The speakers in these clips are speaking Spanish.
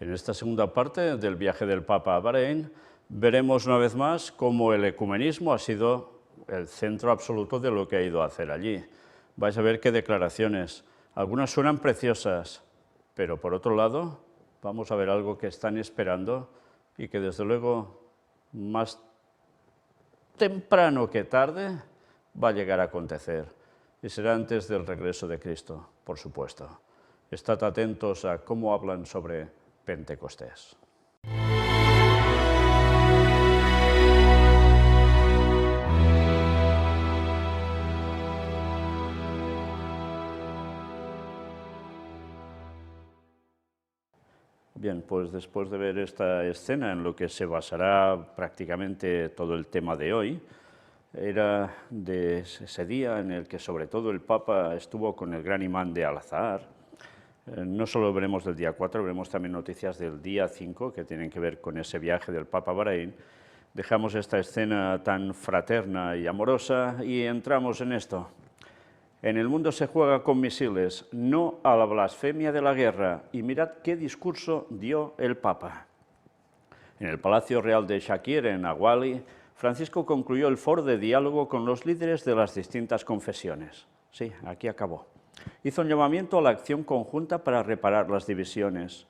En esta segunda parte del viaje del Papa a Bahrein, veremos una vez más cómo el ecumenismo ha sido el centro absoluto de lo que ha ido a hacer allí. Vais a ver qué declaraciones. Algunas suenan preciosas, pero por otro lado vamos a ver algo que están esperando y que desde luego más temprano que tarde va a llegar a acontecer. Y será antes del regreso de Cristo, por supuesto. Estad atentos a cómo hablan sobre Pentecostés. Bien, pues después de ver esta escena en lo que se basará prácticamente todo el tema de hoy, era de ese día en el que sobre todo el Papa estuvo con el gran imán de Al-Azhar. No solo veremos del día 4, veremos también noticias del día 5 que tienen que ver con ese viaje del Papa a Bahrein. Dejamos esta escena tan fraterna y amorosa y entramos en esto. En el mundo se juega con misiles, no a la blasfemia de la guerra. Y mirad qué discurso dio el Papa. En el Palacio Real de Shakir, en Aguali, Francisco concluyó el foro de diálogo con los líderes de las distintas confesiones. Sí, aquí acabó. Hizo un llamamiento a la acción conjunta para reparar las divisiones.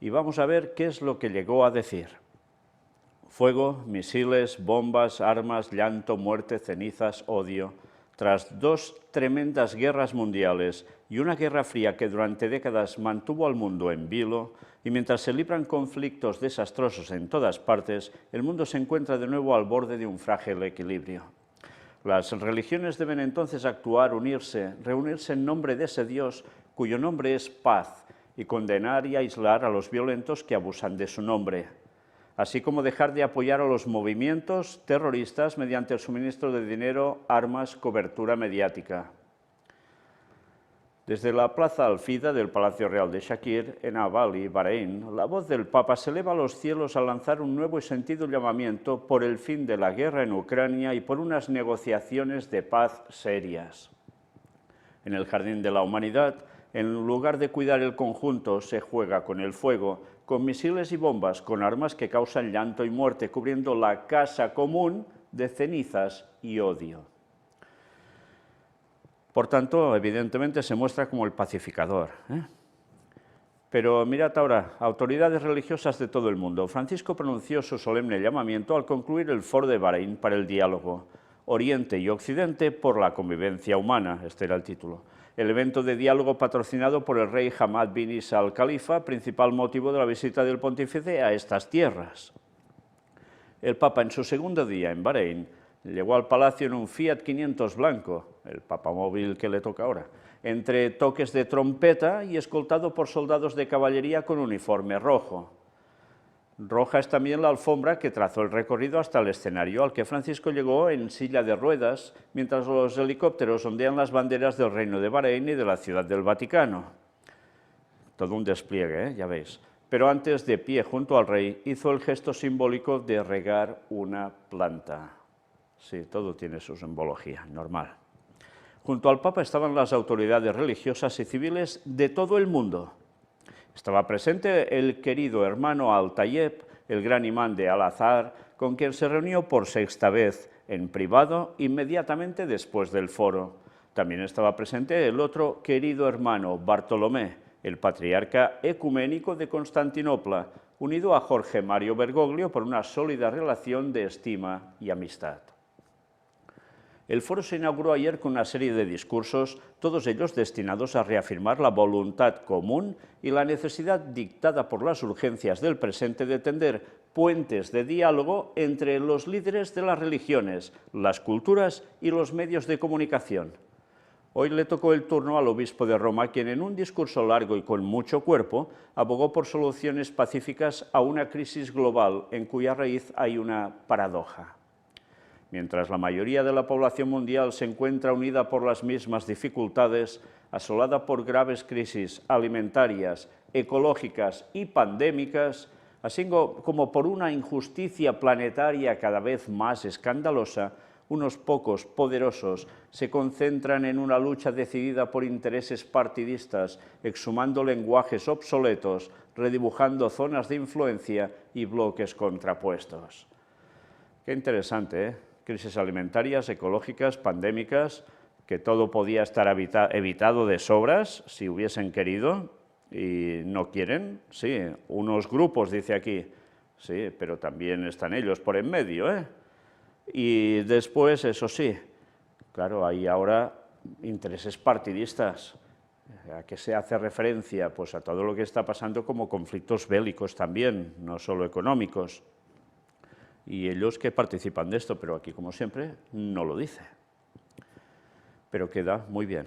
Y vamos a ver qué es lo que llegó a decir. Fuego, misiles, bombas, armas, llanto, muerte, cenizas, odio. Tras dos tremendas guerras mundiales y una guerra fría que durante décadas mantuvo al mundo en vilo, y mientras se libran conflictos desastrosos en todas partes, el mundo se encuentra de nuevo al borde de un frágil equilibrio. Las religiones deben entonces actuar, unirse, reunirse en nombre de ese Dios cuyo nombre es paz, y condenar y aislar a los violentos que abusan de su nombre, así como dejar de apoyar a los movimientos terroristas mediante el suministro de dinero, armas, cobertura mediática. Desde la Plaza Alfida del Palacio Real de Shakir, en Aguali, Bahrein, la voz del Papa se eleva a los cielos al lanzar un nuevo y sentido llamamiento por el fin de la guerra en Ucrania y por unas negociaciones de paz serias. En el Jardín de la Humanidad, en lugar de cuidar el conjunto, se juega con el fuego, con misiles y bombas, con armas que causan llanto y muerte, cubriendo la casa común de cenizas y odio. Por tanto, evidentemente se muestra como el pacificador. Pero mirad ahora, autoridades religiosas de todo el mundo. Francisco pronunció su solemne llamamiento al concluir el foro de Bahrein para el diálogo. Oriente y Occidente por la convivencia humana, este era el título. El evento de diálogo patrocinado por el rey Hamad bin Isa al-Khalifa, principal motivo de la visita del pontífice a estas tierras. El Papa, en su segundo día en Bahrein, llegó al palacio en un Fiat 500 blanco, el papamóvil que le toca ahora, entre toques de trompeta y escoltado por soldados de caballería con uniforme rojo. Roja es también la alfombra que trazó el recorrido hasta el escenario, al que Francisco llegó en silla de ruedas, mientras los helicópteros ondean las banderas del Reino de Bahrein y de la Ciudad del Vaticano. Todo un despliegue, ya veis. Pero antes, de pie junto al rey, hizo el gesto simbólico de regar una planta. Sí, todo tiene su simbología, normal. Junto al Papa estaban las autoridades religiosas y civiles de todo el mundo. Estaba presente el querido hermano Al-Tayeb, el gran imán de Al-Azhar, con quien se reunió por sexta vez en privado inmediatamente después del foro. También estaba presente el otro querido hermano, Bartolomé, el patriarca ecuménico de Constantinopla, unido a Jorge Mario Bergoglio por una sólida relación de estima y amistad. El foro se inauguró ayer con una serie de discursos, todos ellos destinados a reafirmar la voluntad común y la necesidad dictada por las urgencias del presente de tender puentes de diálogo entre los líderes de las religiones, las culturas y los medios de comunicación. Hoy le tocó el turno al obispo de Roma, quien en un discurso largo y con mucho cuerpo abogó por soluciones pacíficas a una crisis global en cuya raíz hay una paradoja. Mientras la mayoría de la población mundial se encuentra unida por las mismas dificultades, asolada por graves crisis alimentarias, ecológicas y pandémicas, así como por una injusticia planetaria cada vez más escandalosa, unos pocos poderosos se concentran en una lucha decidida por intereses partidistas, exhumando lenguajes obsoletos, redibujando zonas de influencia y bloques contrapuestos. Qué interesante, ¿eh? Crisis alimentarias, ecológicas, pandémicas, que todo podía estar evitado de sobras si hubiesen querido y no quieren. Sí, unos grupos, dice aquí, sí, pero también están ellos por en medio, ¿eh? Y después, eso sí, claro, hay ahora intereses partidistas. ¿A qué se hace referencia? Pues a todo lo que está pasando como conflictos bélicos también, no solo económicos. Y ellos que participan de esto, pero aquí, como siempre, no lo dice. Pero queda muy bien.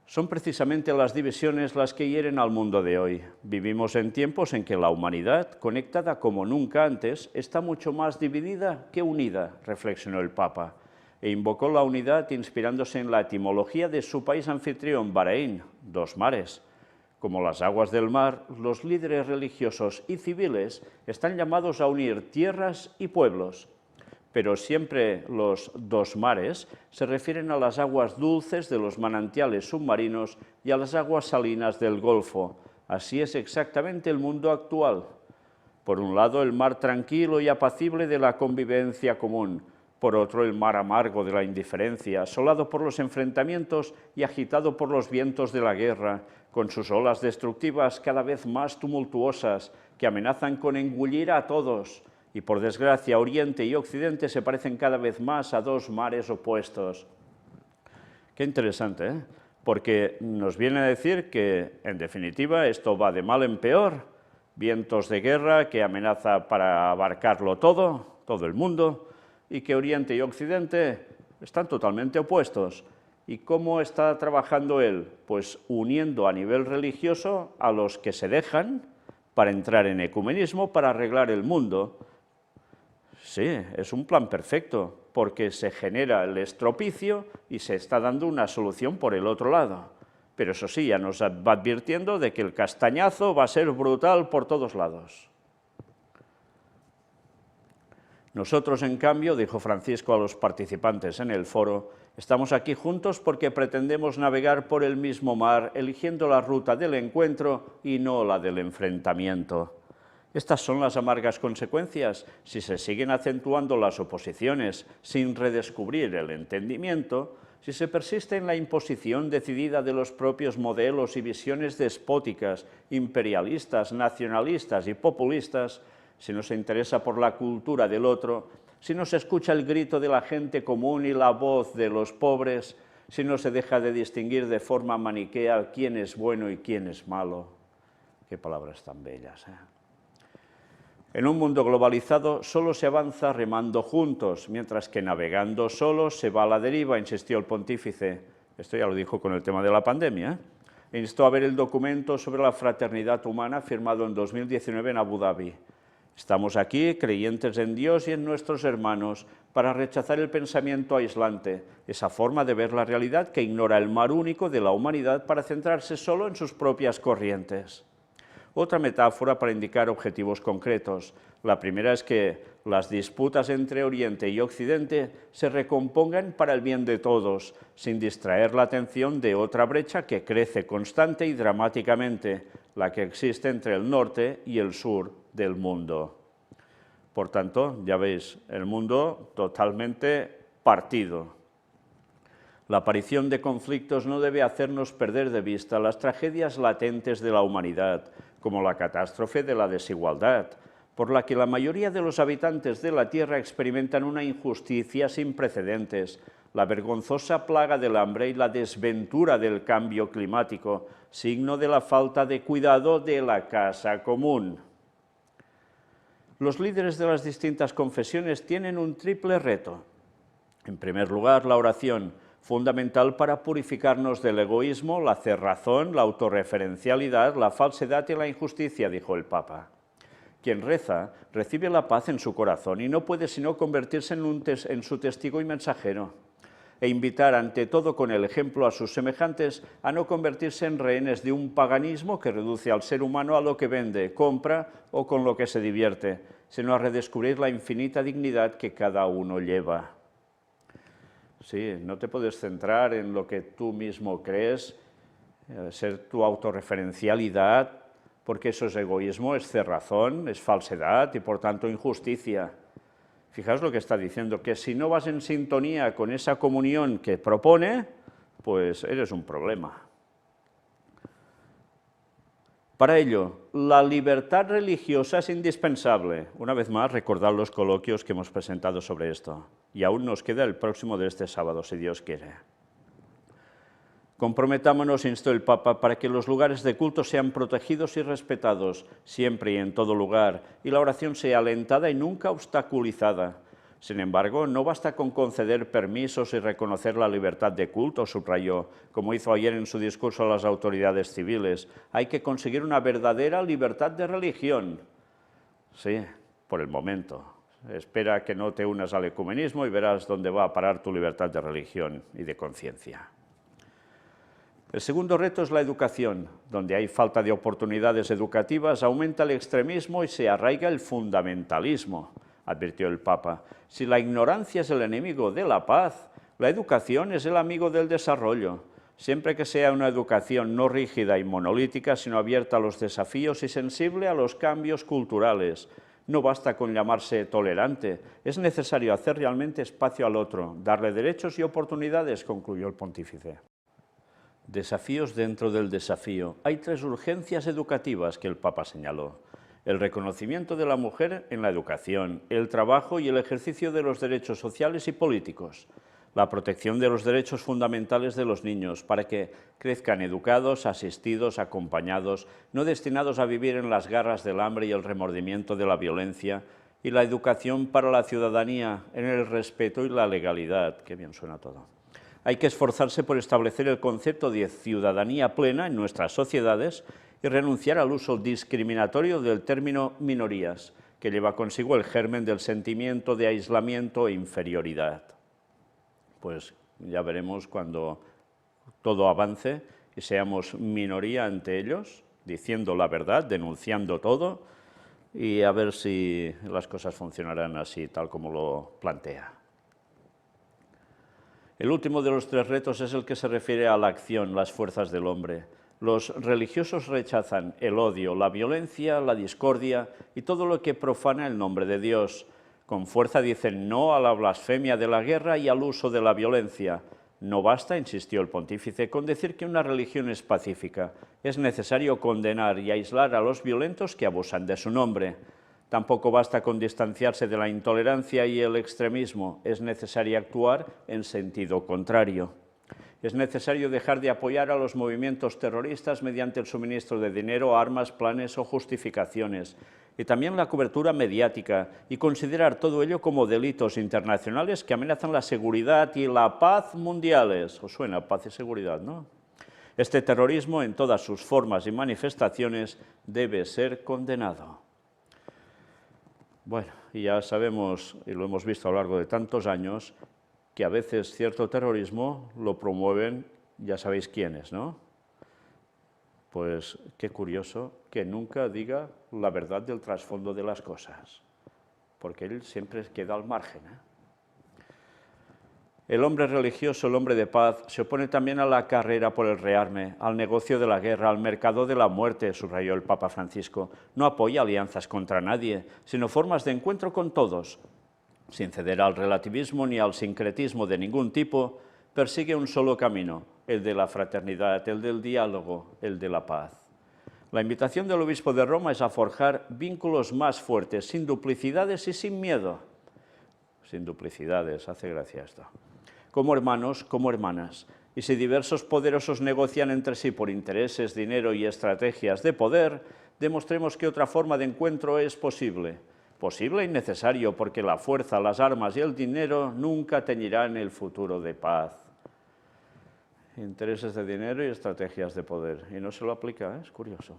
Son precisamente las divisiones las que hieren al mundo de hoy. Vivimos en tiempos en que la humanidad, conectada como nunca antes, está mucho más dividida que unida, reflexionó el Papa, e invocó la unidad inspirándose en la etimología de su país anfitrión, Bahrein, dos mares. Como las aguas del mar, los líderes religiosos y civiles están llamados a unir tierras y pueblos. Pero siempre los dos mares se refieren a las aguas dulces de los manantiales submarinos y a las aguas salinas del Golfo. Así es exactamente el mundo actual. Por un lado, el mar tranquilo y apacible de la convivencia común. Por otro, el mar amargo de la indiferencia, asolado por los enfrentamientos y agitado por los vientos de la guerra, con sus olas destructivas cada vez más tumultuosas, que amenazan con engullir a todos. Y por desgracia, Oriente y Occidente se parecen cada vez más a dos mares opuestos. Qué interesante, ¿eh? Porque nos viene a decir que, en definitiva, esto va de mal en peor, vientos de guerra que amenaza para abarcarlo todo, todo el mundo, y que Oriente y Occidente están totalmente opuestos. ¿Y cómo está trabajando él? Pues uniendo a nivel religioso a los que se dejan para entrar en ecumenismo, para arreglar el mundo. Sí, es un plan perfecto, porque se genera el estropicio y se está dando una solución por el otro lado. Pero eso sí, ya nos va advirtiendo de que el castañazo va a ser brutal por todos lados. Nosotros, en cambio, dijo Francisco a los participantes en el foro, estamos aquí juntos porque pretendemos navegar por el mismo mar, eligiendo la ruta del encuentro y no la del enfrentamiento. Estas son las amargas consecuencias si se siguen acentuando las oposiciones sin redescubrir el entendimiento, si se persiste en la imposición decidida de los propios modelos y visiones despóticas, imperialistas, nacionalistas y populistas, si no se interesa por la cultura del otro, si no se escucha el grito de la gente común y la voz de los pobres, si no se deja de distinguir de forma maniquea quién es bueno y quién es malo. Qué palabras tan bellas, ¿eh? En un mundo globalizado solo se avanza remando juntos, mientras que navegando solo se va a la deriva, insistió el pontífice. Esto ya lo dijo con el tema de la pandemia, ¿eh? Instó a ver el documento sobre la fraternidad humana firmado en 2019 en Abu Dhabi. Estamos aquí, creyentes en Dios y en nuestros hermanos, para rechazar el pensamiento aislante, esa forma de ver la realidad que ignora el mar único de la humanidad para centrarse solo en sus propias corrientes. Otra metáfora para indicar objetivos concretos. La primera es que las disputas entre Oriente y Occidente se recompongan para el bien de todos, sin distraer la atención de otra brecha que crece constante y dramáticamente, la que existe entre el norte y el sur del mundo. Por tanto, ya veis, el mundo totalmente partido. La aparición de conflictos no debe hacernos perder de vista las tragedias latentes de la humanidad, como la catástrofe de la desigualdad, por la que la mayoría de los habitantes de la Tierra experimentan una injusticia sin precedentes, la vergonzosa plaga del hambre y la desventura del cambio climático, signo de la falta de cuidado de la casa común. Los líderes de las distintas confesiones tienen un triple reto. En primer lugar, la oración, fundamental para purificarnos del egoísmo, la cerrazón, la autorreferencialidad, la falsedad y la injusticia, dijo el Papa. Quien reza recibe la paz en su corazón y no puede sino convertirse en su testigo y mensajero, e invitar ante todo con el ejemplo a sus semejantes a no convertirse en rehenes de un paganismo que reduce al ser humano a lo que vende, compra o con lo que se divierte, sino a redescubrir la infinita dignidad que cada uno lleva. Sí, no te puedes centrar en lo que tú mismo crees, ser tu autorreferencialidad, porque eso es egoísmo, es cerrazón, es falsedad y por tanto injusticia. Fijaos lo que está diciendo, que si no vas en sintonía con esa comunión que propone, pues eres un problema. Para ello, la libertad religiosa es indispensable. Una vez más, recordad los coloquios que hemos presentado sobre esto. Y aún nos queda el próximo de este sábado, si Dios quiere. Comprometámonos, instó el Papa, para que los lugares de culto sean protegidos y respetados, siempre y en todo lugar, y la oración sea alentada y nunca obstaculizada. Sin embargo, no basta con conceder permisos y reconocer la libertad de culto, subrayó, como hizo ayer en su discurso a las autoridades civiles. Hay que conseguir una verdadera libertad de religión. Sí, por el momento. Espera que no te unas al ecumenismo y verás dónde va a parar tu libertad de religión y de conciencia. El segundo reto es la educación. Donde hay falta de oportunidades educativas, aumenta el extremismo y se arraiga el fundamentalismo, advirtió el Papa. Si la ignorancia es el enemigo de la paz, la educación es el amigo del desarrollo. Siempre que sea una educación no rígida y monolítica, sino abierta a los desafíos y sensible a los cambios culturales. No basta con llamarse tolerante, es necesario hacer realmente espacio al otro, darle derechos y oportunidades, concluyó el pontífice. Desafíos dentro del desafío. Hay 3 urgencias educativas que el Papa señaló: el reconocimiento de la mujer en la educación, el trabajo y el ejercicio de los derechos sociales y políticos, la protección de los derechos fundamentales de los niños para que crezcan educados, asistidos, acompañados, no destinados a vivir en las garras del hambre y el remordimiento de la violencia, y la educación para la ciudadanía en el respeto y la legalidad. Qué bien suena todo. Hay que esforzarse por establecer el concepto de ciudadanía plena en nuestras sociedades y renunciar al uso discriminatorio del término minorías, que lleva consigo el germen del sentimiento de aislamiento e inferioridad. Pues ya veremos cuando todo avance y seamos minoría ante ellos, diciendo la verdad, denunciando todo, y a ver si las cosas funcionarán así, tal como lo plantea. El último de los 3 retos es el que se refiere a la acción, las fuerzas del hombre. Los religiosos rechazan el odio, la violencia, la discordia y todo lo que profana el nombre de Dios. Con fuerza dicen no a la blasfemia de la guerra y al uso de la violencia. No basta, insistió el pontífice, con decir que una religión es pacífica. Es necesario condenar y aislar a los violentos que abusan de su nombre. Tampoco basta con distanciarse de la intolerancia y el extremismo, es necesario actuar en sentido contrario. Es necesario dejar de apoyar a los movimientos terroristas mediante el suministro de dinero, armas, planes o justificaciones, y también la cobertura mediática, y considerar todo ello como delitos internacionales que amenazan la seguridad y la paz mundiales. ¿Os suena paz y seguridad, no? Este terrorismo, en todas sus formas y manifestaciones, debe ser condenado. Bueno, y ya sabemos, y lo hemos visto a lo largo de tantos años, que a veces cierto terrorismo lo promueven, ya sabéis quiénes, ¿no? Pues qué curioso que nunca diga la verdad del trasfondo de las cosas, porque él siempre queda al margen, ¿eh? El hombre religioso, el hombre de paz, se opone también a la carrera por el rearme, al negocio de la guerra, al mercado de la muerte, subrayó el Papa Francisco. No apoya alianzas contra nadie, sino formas de encuentro con todos. Sin ceder al relativismo ni al sincretismo de ningún tipo, persigue un solo camino, el de la fraternidad, el del diálogo, el de la paz. La invitación del obispo de Roma es a forjar vínculos más fuertes, sin duplicidades y sin miedo. Sin duplicidades, hace gracia esto. Como hermanos, como hermanas. Y si diversos poderosos negocian entre sí por intereses, dinero y estrategias de poder, demostremos que otra forma de encuentro es posible. Posible y necesario, porque la fuerza, las armas y el dinero nunca teñirán el futuro de paz. Intereses de dinero y estrategias de poder. Y no se lo aplica, es curioso.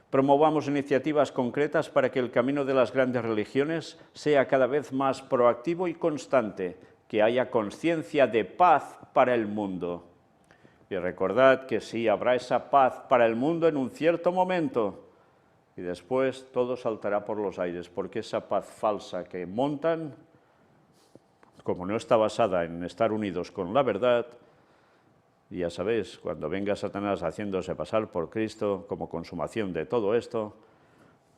Promovamos iniciativas concretas para que el camino de las grandes religiones sea cada vez más proactivo y constante, que haya conciencia de paz para el mundo. Y recordad que sí, habrá esa paz para el mundo en un cierto momento, y después todo saltará por los aires, porque esa paz falsa que montan, como no está basada en estar unidos con la verdad, y ya sabéis, cuando venga Satanás haciéndose pasar por Cristo como consumación de todo esto,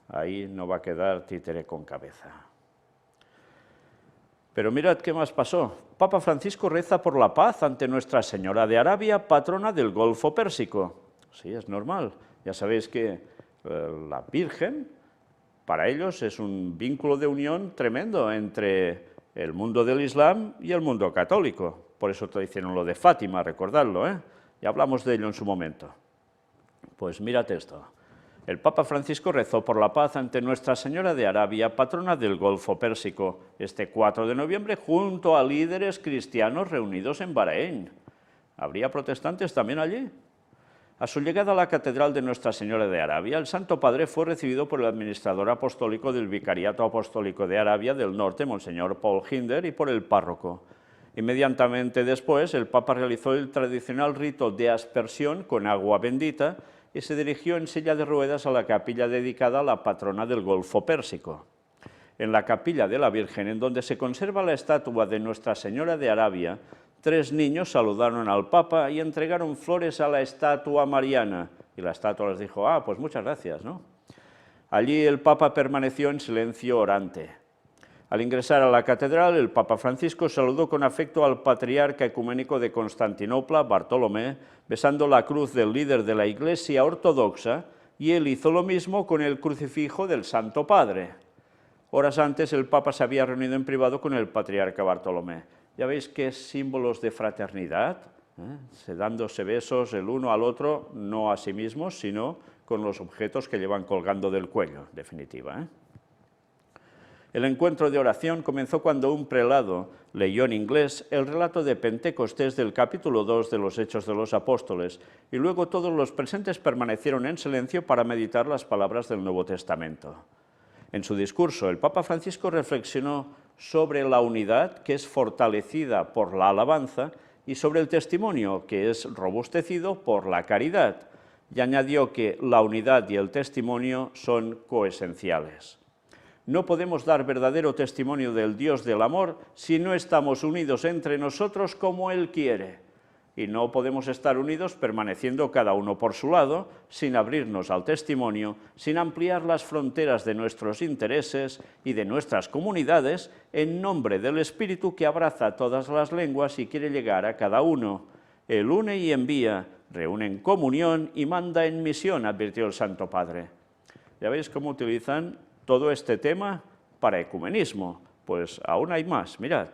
ahí no va a quedar títere con cabeza. Pero mirad qué más pasó. Papa Francisco reza por la paz ante Nuestra Señora de Arabia, patrona del Golfo Pérsico. Sí, es normal. Ya sabéis que la Virgen, para ellos, es un vínculo de unión tremendo entre el mundo del Islam y el mundo católico. Por eso te hicieron lo de Fátima, recordadlo, ¿eh? Ya hablamos de ello en su momento. Pues mírate esto. El Papa Francisco rezó por la paz ante Nuestra Señora de Arabia, patrona del Golfo Pérsico, este 4 de noviembre, junto a líderes cristianos reunidos en Bahrein. ¿Habría protestantes también allí? A su llegada a la Catedral de Nuestra Señora de Arabia, el Santo Padre fue recibido por el administrador apostólico del Vicariato Apostólico de Arabia del Norte, Monseñor Paul Hinder, y por el párroco. Inmediatamente después, el Papa realizó el tradicional rito de aspersión con agua bendita y se dirigió en silla de ruedas a la capilla dedicada a la patrona del Golfo Pérsico. En la capilla de la Virgen, en donde se conserva la estatua de Nuestra Señora de Arabia, 3 niños saludaron al Papa y entregaron flores a la estatua mariana. Y la estatua les dijo, pues muchas gracias, ¿no? Allí el Papa permaneció en silencio orante. Al ingresar a la catedral, el Papa Francisco saludó con afecto al patriarca ecuménico de Constantinopla, Bartolomé, besando la cruz del líder de la Iglesia ortodoxa, y él hizo lo mismo con el crucifijo del Santo Padre. Horas antes, el Papa se había reunido en privado con el patriarca Bartolomé. Ya veis qué símbolos de fraternidad, dándose besos el uno al otro, no a sí mismos, sino con los objetos que llevan colgando del cuello, en definitiva. El encuentro de oración comenzó cuando un prelado leyó en inglés el relato de Pentecostés del capítulo 2 de los Hechos de los Apóstoles, y luego todos los presentes permanecieron en silencio para meditar las palabras del Nuevo Testamento. En su discurso, el Papa Francisco reflexionó sobre la unidad, que es fortalecida por la alabanza, y sobre el testimonio, que es robustecido por la caridad, y añadió que la unidad y el testimonio son coesenciales. No podemos dar verdadero testimonio del Dios del amor si no estamos unidos entre nosotros como Él quiere. Y no podemos estar unidos permaneciendo cada uno por su lado, sin abrirnos al testimonio, sin ampliar las fronteras de nuestros intereses y de nuestras comunidades, en nombre del Espíritu que abraza todas las lenguas y quiere llegar a cada uno. Él une y envía, reúne en comunión y manda en misión, advirtió el Santo Padre. ¿Ya veis cómo utilizan todo este tema para ecumenismo? Pues aún hay más, mirad.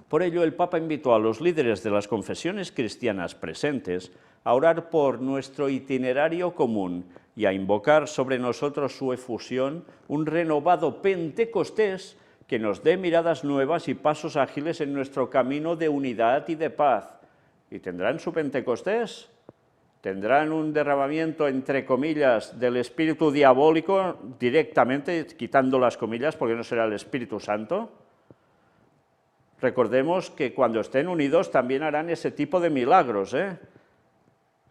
Por ello, el Papa invitó a los líderes de las confesiones cristianas presentes a orar por nuestro itinerario común y a invocar sobre nosotros su efusión, un renovado Pentecostés que nos dé miradas nuevas y pasos ágiles en nuestro camino de unidad y de paz. ¿Y tendrán su Pentecostés? ¿Tendrán un derramamiento, entre comillas, del espíritu diabólico directamente, quitando las comillas, porque no será el Espíritu Santo? Recordemos que cuando estén unidos también harán ese tipo de milagros,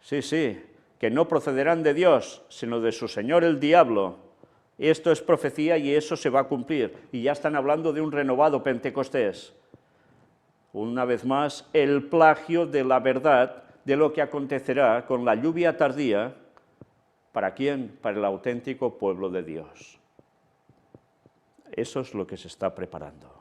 Sí, que no procederán de Dios, sino de su señor el diablo. Esto es profecía y eso se va a cumplir. Y ya están hablando de un renovado Pentecostés. Una vez más, el plagio de la verdad de lo que acontecerá con la lluvia tardía. ¿Para quién? Para el auténtico pueblo de Dios. Eso es lo que se está preparando.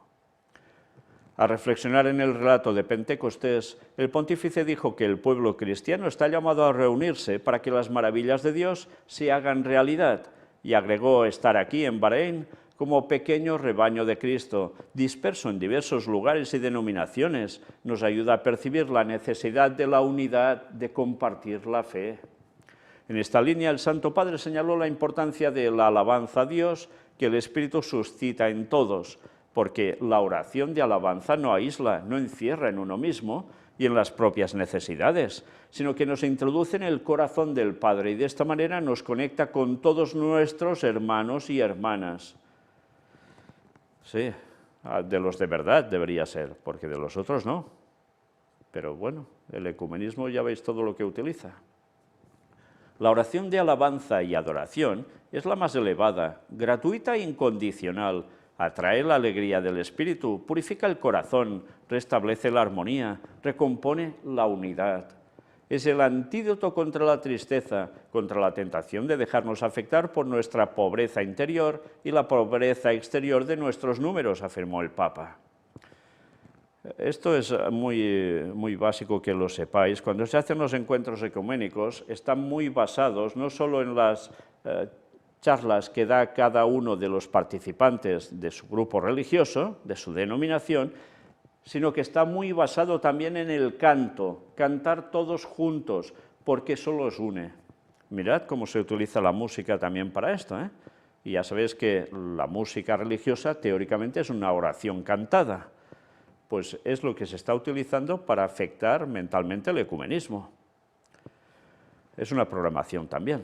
Al reflexionar en el relato de Pentecostés, el pontífice dijo que el pueblo cristiano está llamado a reunirse para que las maravillas de Dios se hagan realidad, y agregó estar aquí en Bahrein como pequeño rebaño de Cristo, disperso en diversos lugares y denominaciones, nos ayuda a percibir la necesidad de la unidad, de compartir la fe. En esta línea, el Santo Padre señaló la importancia de la alabanza a Dios que el Espíritu suscita en todos, porque la oración de alabanza no aísla, no encierra en uno mismo y en las propias necesidades, sino que nos introduce en el corazón del Padre y de esta manera nos conecta con todos nuestros hermanos y hermanas. Sí, de los de verdad debería ser, porque de los otros no. Pero bueno, el ecumenismo ya veis todo lo que utiliza. La oración de alabanza y adoración es la más elevada, gratuita e incondicional, atrae la alegría del espíritu, purifica el corazón, restablece la armonía, recompone la unidad. Es el antídoto contra la tristeza, contra la tentación de dejarnos afectar por nuestra pobreza interior y la pobreza exterior de nuestros números, afirmó el Papa. Esto es muy básico que lo sepáis. Cuando se hacen los encuentros ecuménicos, están muy basados no solo en las charlas que da cada uno de los participantes de su grupo religioso, de su denominación, sino que está muy basado también en el canto, cantar todos juntos, porque eso los une. Mirad cómo se utiliza la música también para esto, ¿eh? Y ya sabéis que la música religiosa teóricamente es una oración cantada. Pues es lo que se está utilizando para afectar mentalmente el ecumenismo. Es una programación también.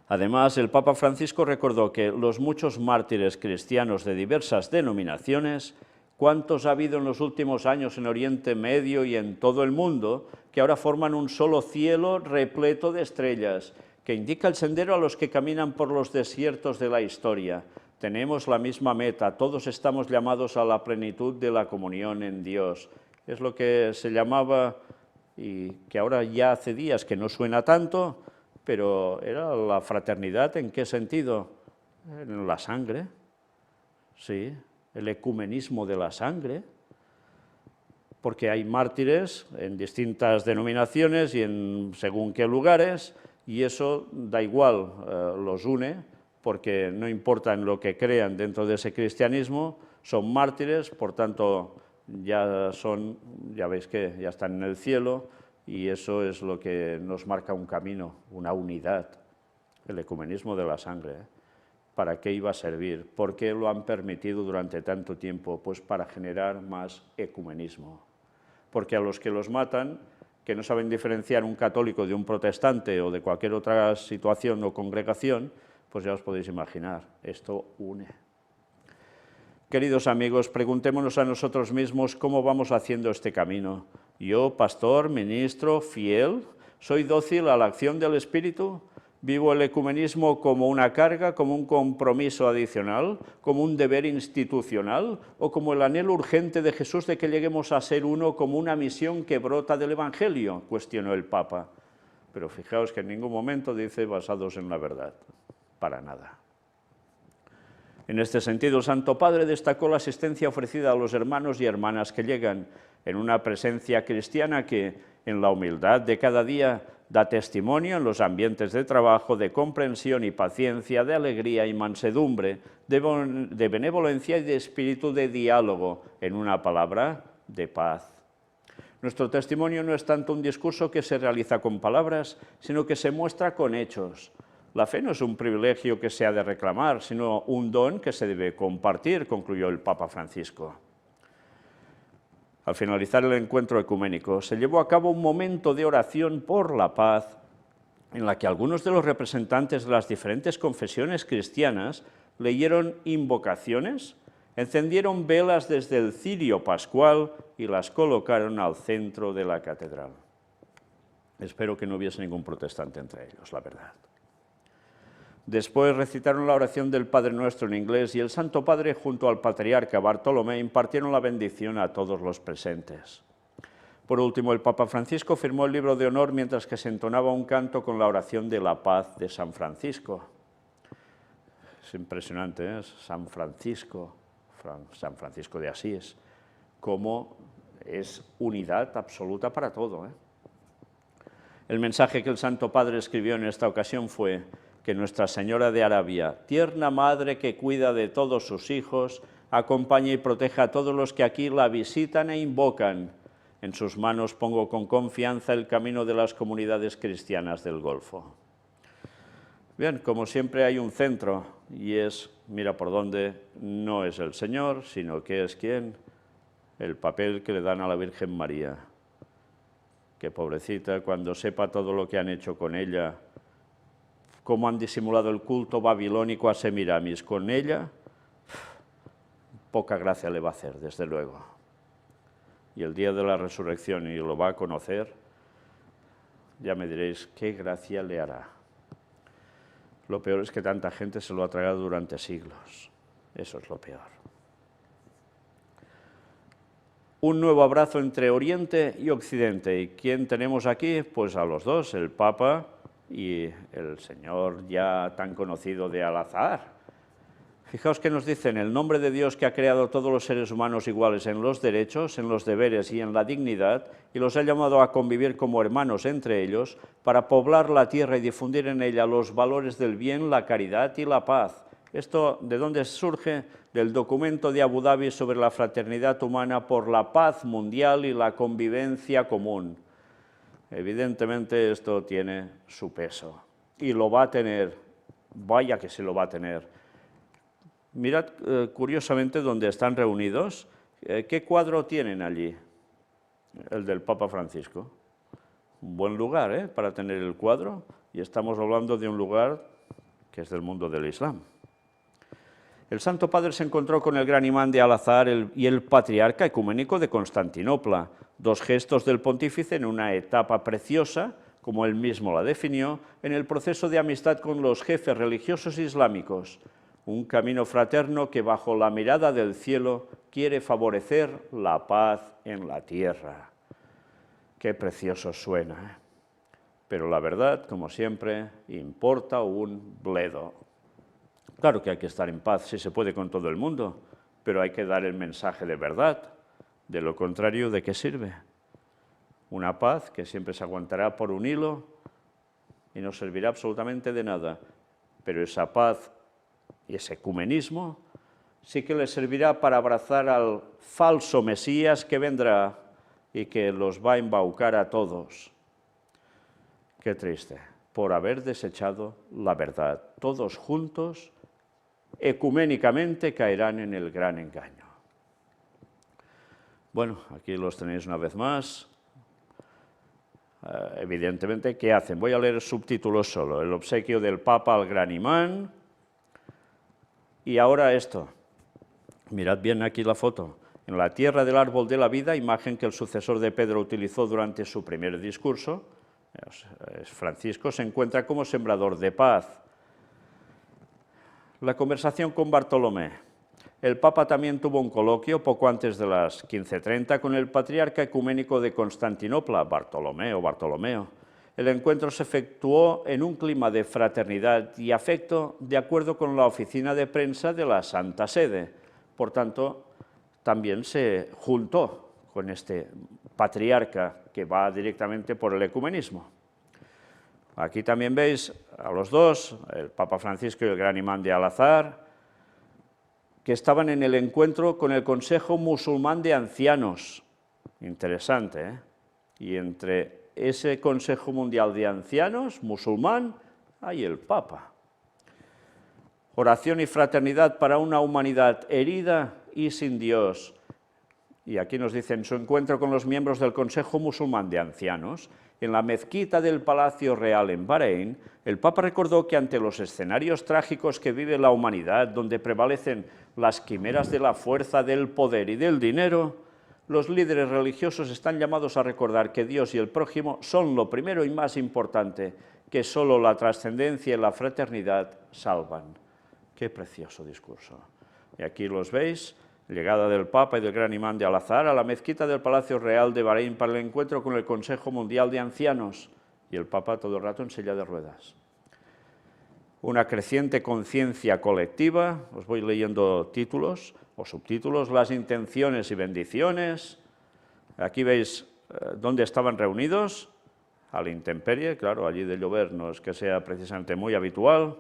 Además, el Papa Francisco recordó que los muchos mártires cristianos de diversas denominaciones, cuántos ha habido en los últimos años en Oriente Medio y en todo el mundo, que ahora forman un solo cielo repleto de estrellas, que indica el sendero a los que caminan por los desiertos de la historia. Tenemos la misma meta, todos estamos llamados a la plenitud de la comunión en Dios. Es lo que se llamaba, y que ahora ya hace días que no suena tanto, pero era la fraternidad. ¿En qué sentido? En la sangre, sí, el ecumenismo de la sangre, porque hay mártires en distintas denominaciones y en según qué lugares, y eso da igual, los une, porque no importa en lo que crean dentro de ese cristianismo, son mártires, por tanto ya veis que ya están en el cielo, y eso es lo que nos marca un camino, una unidad, el ecumenismo de la sangre. ¿Para qué iba a servir? ¿Por qué lo han permitido durante tanto tiempo? Pues para generar más ecumenismo. Porque a los que los matan, que no saben diferenciar un católico de un protestante o de cualquier otra situación o congregación, pues ya os podéis imaginar, esto une. Queridos amigos, preguntémonos a nosotros mismos cómo vamos haciendo este camino. Yo, pastor, ministro, fiel, ¿soy dócil a la acción del Espíritu? ¿Vivo el ecumenismo como una carga, como un compromiso adicional, como un deber institucional o como el anhelo urgente de Jesús de que lleguemos a ser uno, como una misión que brota del Evangelio?, cuestionó el Papa. Pero fijaos que en ningún momento dice basados en la verdad, para nada. En este sentido, el Santo Padre destacó la asistencia ofrecida a los hermanos y hermanas que llegan en una presencia cristiana que, en la humildad de cada día, da testimonio en los ambientes de trabajo, de comprensión y paciencia, de alegría y mansedumbre, de benevolencia y de espíritu de diálogo, en una palabra, de paz. Nuestro testimonio no es tanto un discurso que se realiza con palabras, sino que se muestra con hechos. La fe no es un privilegio que se ha de reclamar, sino un don que se debe compartir, concluyó el Papa Francisco. Al finalizar el encuentro ecuménico, se llevó a cabo un momento de oración por la paz, en la que algunos de los representantes de las diferentes confesiones cristianas leyeron invocaciones, encendieron velas desde el cirio pascual y las colocaron al centro de la catedral. Espero que no hubiese ningún protestante entre ellos, la verdad. Después recitaron la oración del Padre Nuestro en inglés y el Santo Padre, junto al patriarca Bartolomé, impartieron la bendición a todos los presentes. Por último, el Papa Francisco firmó el libro de honor mientras que se entonaba un canto con la oración de la paz de San Francisco. Es impresionante, ¿eh? San Francisco de Asís, cómo es unidad absoluta para todo, ¿eh? El mensaje que el Santo Padre escribió en esta ocasión fue: que Nuestra Señora de Arabia, tierna madre que cuida de todos sus hijos, acompañe y proteja a todos los que aquí la visitan e invocan. En sus manos pongo con confianza el camino de las comunidades cristianas del Golfo. Bien, como siempre hay un centro, y es, mira por dónde, no es el Señor, sino que es ¿quién? El papel que le dan a la Virgen María. Que pobrecita, cuando sepa todo lo que han hecho con ella, cómo han disimulado el culto babilónico a Semiramis con ella, poca gracia le va a hacer, desde luego. Y el día de la resurrección, y lo va a conocer, ya me diréis qué gracia le hará. Lo peor es que tanta gente se lo ha tragado durante siglos. Eso es lo peor. Un nuevo abrazo entre Oriente y Occidente. ¿Y quién tenemos aquí? Pues a los dos, el Papa y el señor ya tan conocido de Al-Azhar. Fijaos que nos dice: en el nombre de Dios, que ha creado a todos los seres humanos iguales en los derechos, en los deberes y en la dignidad, y los ha llamado a convivir como hermanos entre ellos, para poblar la tierra y difundir en ella los valores del bien, la caridad y la paz. ¿Esto de dónde surge? Del documento de Abu Dhabi sobre la fraternidad humana por la paz mundial y la convivencia común. Evidentemente esto tiene su peso, y lo va a tener, vaya que se lo va a tener. Mirad curiosamente dónde están reunidos. ¿Qué cuadro tienen allí? El del Papa Francisco. Un buen lugar para tener el cuadro, y estamos hablando de un lugar que es del mundo del Islam. El Santo Padre se encontró con el gran imán de Al-Azhar y el patriarca ecuménico de Constantinopla, dos gestos del pontífice en una etapa preciosa, como él mismo la definió, en el proceso de amistad con los jefes religiosos islámicos. Un camino fraterno que bajo la mirada del cielo quiere favorecer la paz en la tierra. Qué precioso suena, ¿eh? Pero la verdad, como siempre, importa un bledo. Claro que hay que estar en paz, si se puede, con todo el mundo, pero hay que dar el mensaje de verdad. De lo contrario, ¿de qué sirve? Una paz que siempre se aguantará por un hilo y no servirá absolutamente de nada, pero esa paz y ese ecumenismo sí que les servirá para abrazar al falso Mesías que vendrá y que los va a embaucar a todos. Qué triste, por haber desechado la verdad. Todos juntos, ecuménicamente, caerán en el gran engaño. Bueno, aquí los tenéis una vez más. Evidentemente, ¿qué hacen? Voy a leer subtítulos solo. El obsequio del Papa al gran imán. Y ahora esto, mirad bien aquí la foto. En la tierra del árbol de la vida, imagen que el sucesor de Pedro utilizó durante su primer discurso, Francisco se encuentra como sembrador de paz. La conversación con Bartolomé. El Papa también tuvo un coloquio poco antes de las 15:30 con el patriarca ecuménico de Constantinopla, Bartolomeo. El encuentro se efectuó en un clima de fraternidad y afecto, de acuerdo con la oficina de prensa de la Santa Sede. Por tanto, también se juntó con este patriarca que va directamente por el ecumenismo. Aquí también veis a los dos, el Papa Francisco y el gran imán de Al-Azhar, que estaban en el encuentro con el Consejo Musulmán de Ancianos. Interesante, ¿eh? Y entre ese Consejo Mundial de Ancianos musulmán hay el Papa. Oración y fraternidad para una humanidad herida y sin Dios. Y aquí nos dicen, su encuentro con los miembros del Consejo Musulmán de Ancianos, en la mezquita del Palacio Real en Bahrein, el Papa recordó que ante los escenarios trágicos que vive la humanidad, donde prevalecen las quimeras de la fuerza, del poder y del dinero, los líderes religiosos están llamados a recordar que Dios y el prójimo son lo primero y más importante, que solo la trascendencia y la fraternidad salvan. Qué precioso discurso. Y aquí los veis, llegada del Papa y del gran imán de Al-Azhar a la mezquita del Palacio Real de Bahrein para el encuentro con el Consejo Mundial de Ancianos, y el Papa todo el rato en silla de ruedas. Una creciente conciencia colectiva, os voy leyendo títulos o subtítulos, las intenciones y bendiciones. Aquí veis dónde estaban reunidos, a la intemperie, claro, allí de llover no es que sea precisamente muy habitual,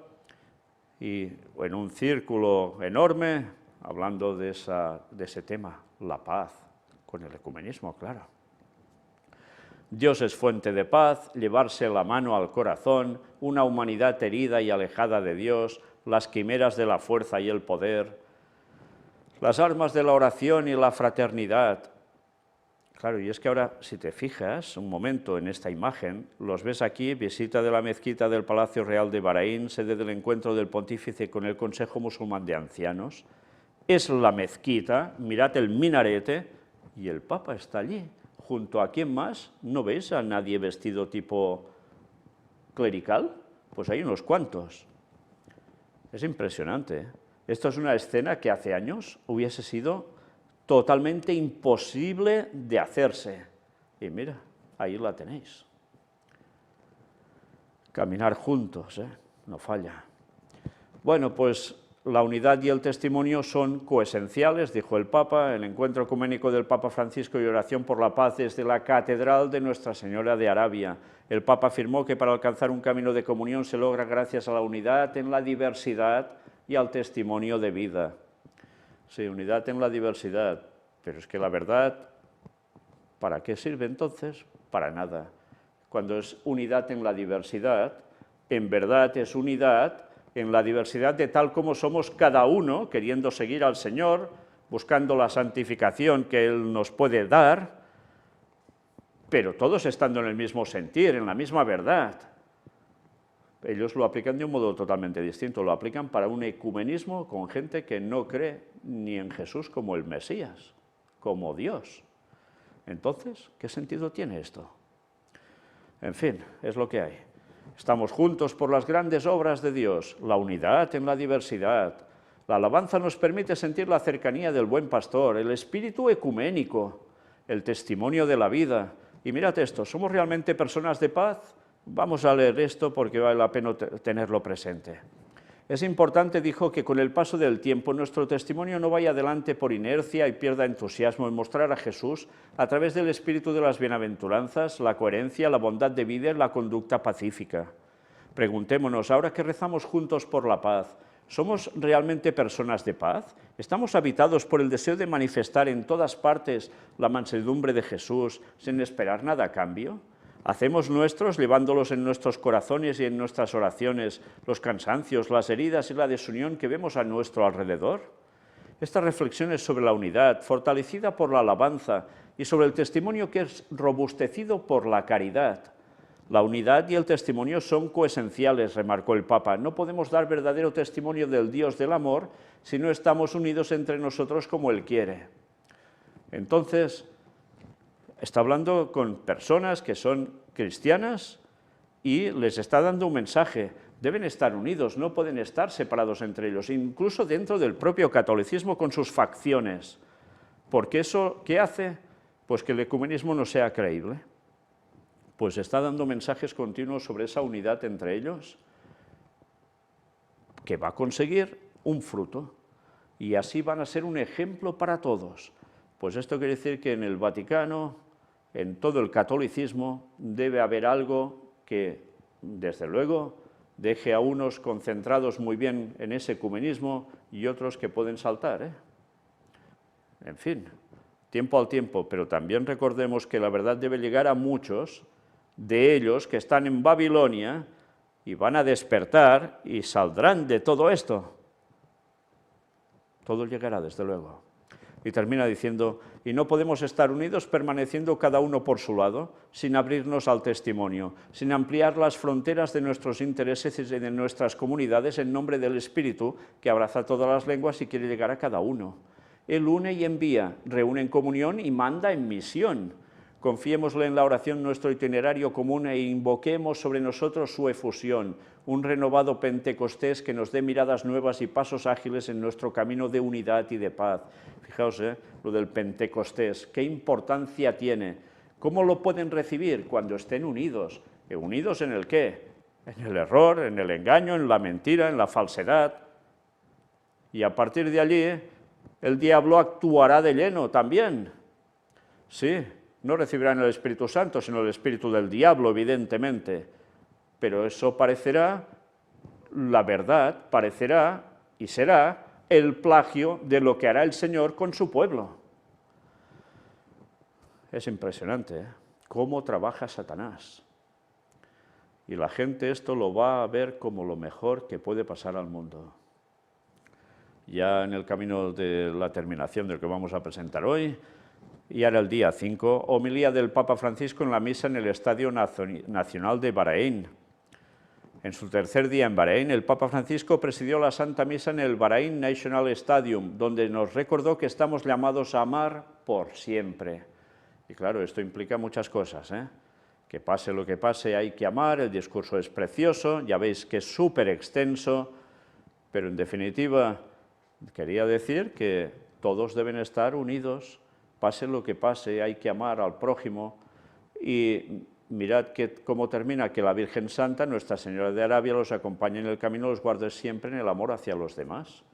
y en un círculo enorme, hablando de ese tema, la paz, con el ecumenismo, claro. Dios es fuente de paz, llevarse la mano al corazón, una humanidad herida y alejada de Dios, las quimeras de la fuerza y el poder, las armas de la oración y la fraternidad. Claro, y es que ahora, si te fijas un momento en esta imagen, los ves aquí, visita de la mezquita del Palacio Real de Bahrein, sede del encuentro del pontífice con el Consejo Musulmán de Ancianos. Es la mezquita, mirad el minarete, y el Papa está allí. ¿Junto a quién más? ¿No veis a nadie vestido tipo clerical? Pues hay unos cuantos. Es impresionante, ¿eh? Esto es una escena que hace años hubiese sido totalmente imposible de hacerse. Y mira, ahí la tenéis. Caminar juntos, no falla. Bueno, pues la unidad y el testimonio son coesenciales, dijo el Papa. El encuentro ecuménico del Papa Francisco y oración por la paz desde la Catedral de Nuestra Señora de Arabia. El Papa afirmó que para alcanzar un camino de comunión se logra gracias a la unidad en la diversidad y al testimonio de vida. Sí, unidad en la diversidad, pero es que la verdad, ¿para qué sirve entonces? Para nada. Cuando es unidad en la diversidad, en verdad es unidad en la diversidad de tal como somos cada uno, queriendo seguir al Señor, buscando la santificación que Él nos puede dar, pero todos estando en el mismo sentir, en la misma verdad. Ellos lo aplican de un modo totalmente distinto, lo aplican para un ecumenismo con gente que no cree ni en Jesús como el Mesías, como Dios. Entonces, ¿qué sentido tiene esto? En fin, es lo que hay. Estamos juntos por las grandes obras de Dios, la unidad en la diversidad. La alabanza nos permite sentir la cercanía del buen pastor, el espíritu ecuménico, el testimonio de la vida. Y mirad esto, ¿somos realmente personas de paz? Vamos a leer esto porque vale la pena tenerlo presente. Es importante, dijo, que con el paso del tiempo nuestro testimonio no vaya adelante por inercia y pierda entusiasmo en mostrar a Jesús a través del espíritu de las bienaventuranzas, la coherencia, la bondad de vida y la conducta pacífica. Preguntémonos, ahora que rezamos juntos por la paz, ¿somos realmente personas de paz? ¿Estamos habitados por el deseo de manifestar en todas partes la mansedumbre de Jesús sin esperar nada a cambio? ¿Hacemos nuestros, llevándolos en nuestros corazones y en nuestras oraciones, los cansancios, las heridas y la desunión que vemos a nuestro alrededor? Estas reflexiones sobre la unidad, fortalecida por la alabanza, y sobre el testimonio que es robustecido por la caridad. La unidad y el testimonio son coesenciales, remarcó el Papa. No podemos dar verdadero testimonio del Dios del amor si no estamos unidos entre nosotros como Él quiere. Entonces, está hablando con personas que son cristianas y les está dando un mensaje. Deben estar unidos, no pueden estar separados entre ellos, incluso dentro del propio catolicismo con sus facciones. Porque eso, ¿qué hace? Pues que el ecumenismo no sea creíble. Pues está dando mensajes continuos sobre esa unidad entre ellos que va a conseguir un fruto. Y así van a ser un ejemplo para todos. Pues esto quiere decir que en el Vaticano, en todo el catolicismo, debe haber algo que, desde luego, deje a unos concentrados muy bien en ese ecumenismo y otros que pueden saltar, En fin, tiempo al tiempo, pero también recordemos que la verdad debe llegar a muchos de ellos que están en Babilonia y van a despertar y saldrán de todo esto. Todo llegará, desde luego. Y termina diciendo, y no podemos estar unidos permaneciendo cada uno por su lado, sin abrirnos al testimonio, sin ampliar las fronteras de nuestros intereses y de nuestras comunidades en nombre del Espíritu, que abraza todas las lenguas y quiere llegar a cada uno. Él une y envía, reúne en comunión y manda en misión. Confiémosle en la oración nuestro itinerario común e invoquemos sobre nosotros su efusión, un renovado Pentecostés que nos dé miradas nuevas y pasos ágiles en nuestro camino de unidad y de paz. Fijaos, lo del Pentecostés, ¿qué importancia tiene? ¿Cómo lo pueden recibir? Cuando estén unidos. ¿Unidos en el qué? En el error, en el engaño, en la mentira, en la falsedad. Y a partir de allí, el diablo actuará de lleno también. Sí. No recibirán el Espíritu Santo, sino el Espíritu del diablo, evidentemente. Pero eso parecerá, la verdad, parecerá y será el plagio de lo que hará el Señor con su pueblo. Es impresionante, cómo trabaja Satanás. Y la gente esto lo va a ver como lo mejor que puede pasar al mundo. Ya en el camino de la terminación del que vamos a presentar hoy, y ahora el día 5, homilía del Papa Francisco en la misa en el Estadio Nacional de Bahrein. En su tercer día en Bahrein, el Papa Francisco presidió la Santa Misa en el Bahrein National Stadium, donde nos recordó que estamos llamados a amar por siempre. Y claro, esto implica muchas cosas, Que pase lo que pase, hay que amar, el discurso es precioso, ya veis que es súper extenso, pero en definitiva, Quería decir que todos deben estar unidos, pase lo que pase, hay que amar al prójimo. Y mirad cómo termina, que la Virgen Santa, Nuestra Señora de Arabia, los acompañe en el camino, los guarde siempre en el amor hacia los demás.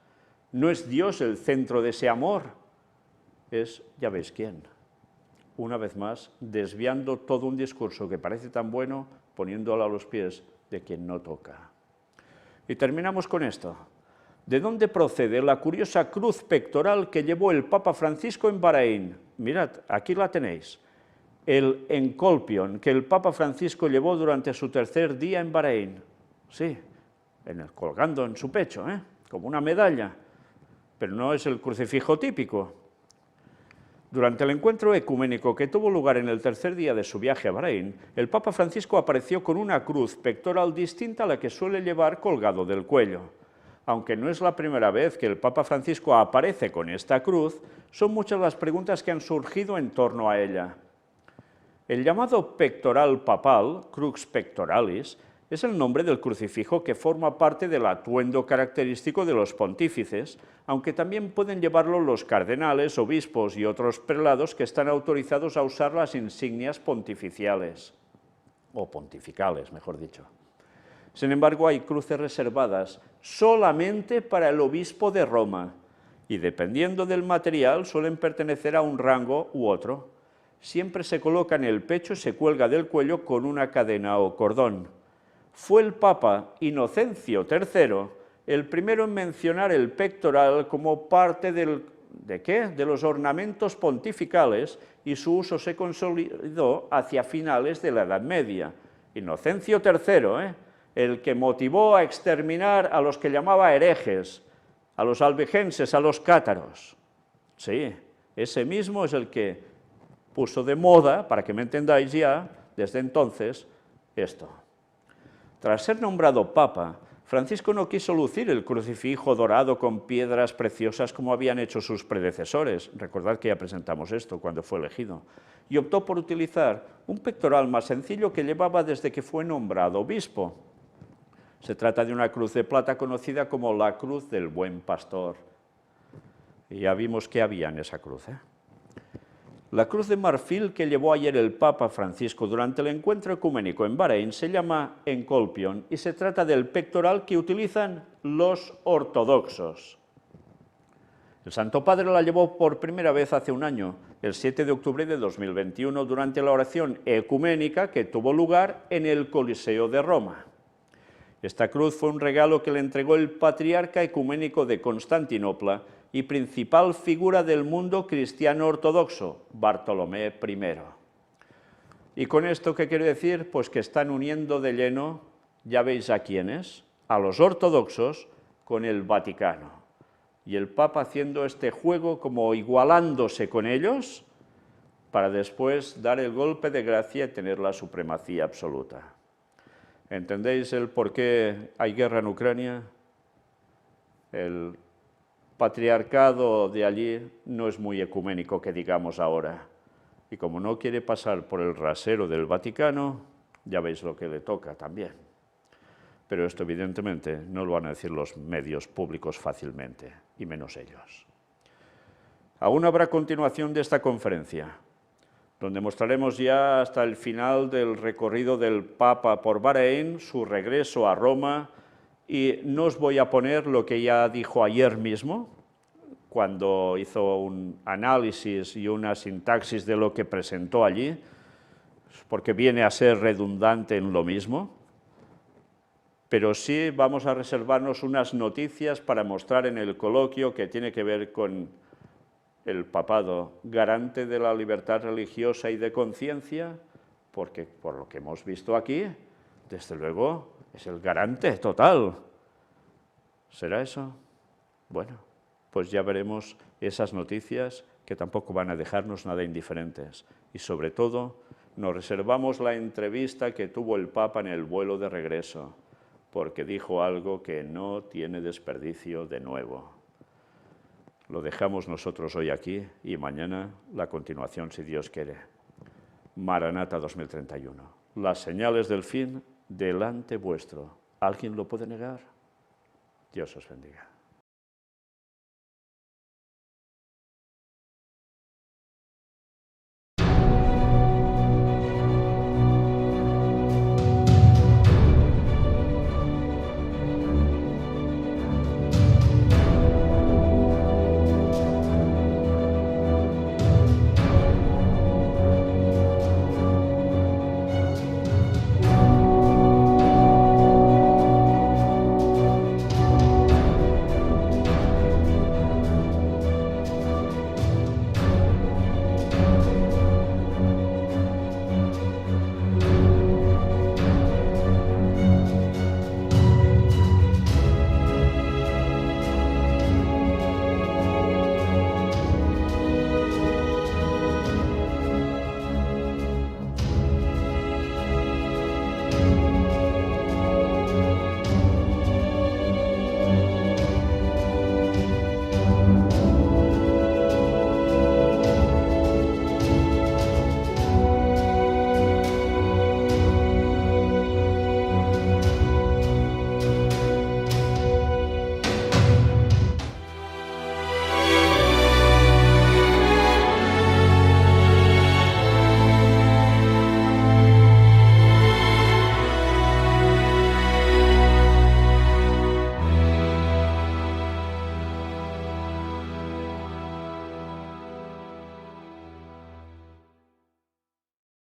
No es Dios el centro de ese amor, es ya veis quién. Una vez más, desviando todo un discurso que parece tan bueno, poniéndolo a los pies de quien no toca. Y terminamos con esto. ¿De dónde procede la curiosa cruz pectoral que llevó el Papa Francisco en Bahrein? Mirad, aquí la tenéis. El encolpion que el Papa Francisco llevó durante su tercer día en Bahrein. Sí, colgando en su pecho, como una medalla. Pero no es el crucifijo típico. Durante el encuentro ecuménico que tuvo lugar en el tercer día de su viaje a Bahrein, el Papa Francisco apareció con una cruz pectoral distinta a la que suele llevar colgado del cuello. Aunque no es la primera vez que el Papa Francisco aparece con esta cruz, son muchas las preguntas que han surgido en torno a ella. El llamado pectoral papal, crux pectoralis, es el nombre del crucifijo que forma parte del atuendo característico de los pontífices, aunque también pueden llevarlo los cardenales, obispos y otros prelados que están autorizados a usar las insignias pontificiales, o pontificales, mejor dicho. Sin embargo, hay cruces reservadas solamente para el obispo de Roma, y dependiendo del material suelen pertenecer a un rango u otro. Siempre se coloca en el pecho y se cuelga del cuello con una cadena o cordón. Fue el Papa Inocencio III el primero en mencionar el pectoral como parte ¿de qué? De los ornamentos pontificales, y su uso se consolidó hacia finales de la Edad Media. Inocencio III, el que motivó a exterminar a los que llamaba herejes, a los albigenses, a los cátaros. Sí, ese mismo es el que puso de moda, para que me entendáis ya, desde entonces, esto. Tras ser nombrado Papa, Francisco no quiso lucir el crucifijo dorado con piedras preciosas como habían hecho sus predecesores, recordad que ya presentamos esto cuando fue elegido, y optó por utilizar un pectoral más sencillo que llevaba desde que fue nombrado obispo. Se trata de una cruz de plata conocida como la Cruz del Buen Pastor. Y ya vimos qué había en esa cruz, La cruz de marfil que llevó ayer el Papa Francisco durante el encuentro ecuménico en Bahrein se llama encolpion y se trata del pectoral que utilizan los ortodoxos. El Santo Padre la llevó por primera vez hace un año, el 7 de octubre de 2021, durante la oración ecuménica que tuvo lugar en el Coliseo de Roma. Esta cruz fue un regalo que le entregó el patriarca ecuménico de Constantinopla y principal figura del mundo cristiano ortodoxo, Bartolomé I. ¿Y con esto qué quiere decir? Pues que están uniendo de lleno, ya veis a quiénes, a los ortodoxos con el Vaticano. Y el Papa haciendo este juego como igualándose con ellos para después dar el golpe de gracia y tener la supremacía absoluta. ¿Entendéis el por qué hay guerra en Ucrania? El patriarcado de allí no es muy ecuménico, que digamos ahora. Y como no quiere pasar por el rasero del Vaticano, ya veis lo que le toca también. Pero esto evidentemente no lo van a decir los medios públicos fácilmente, y menos ellos. Aún habrá continuación de esta conferencia, donde mostraremos ya hasta el final del recorrido del Papa por Bahrein, su regreso a Roma, y no os voy a poner lo que ya dijo ayer mismo, cuando hizo un análisis y una sintaxis de lo que presentó allí, porque viene a ser redundante en lo mismo, pero sí vamos a reservarnos unas noticias para mostrar en el coloquio que tiene que ver con el papado, garante de la libertad religiosa y de conciencia, porque por lo que hemos visto aquí, desde luego, es el garante total. ¿Será eso? Bueno, pues ya veremos esas noticias que tampoco van a dejarnos nada indiferentes. Y sobre todo, nos reservamos la entrevista que tuvo el Papa en el vuelo de regreso, porque dijo algo que no tiene desperdicio de nuevo. Lo dejamos nosotros hoy aquí y mañana la continuación, si Dios quiere. Maranata 2031. Las señales del fin delante vuestro. ¿Alguien lo puede negar? Dios os bendiga.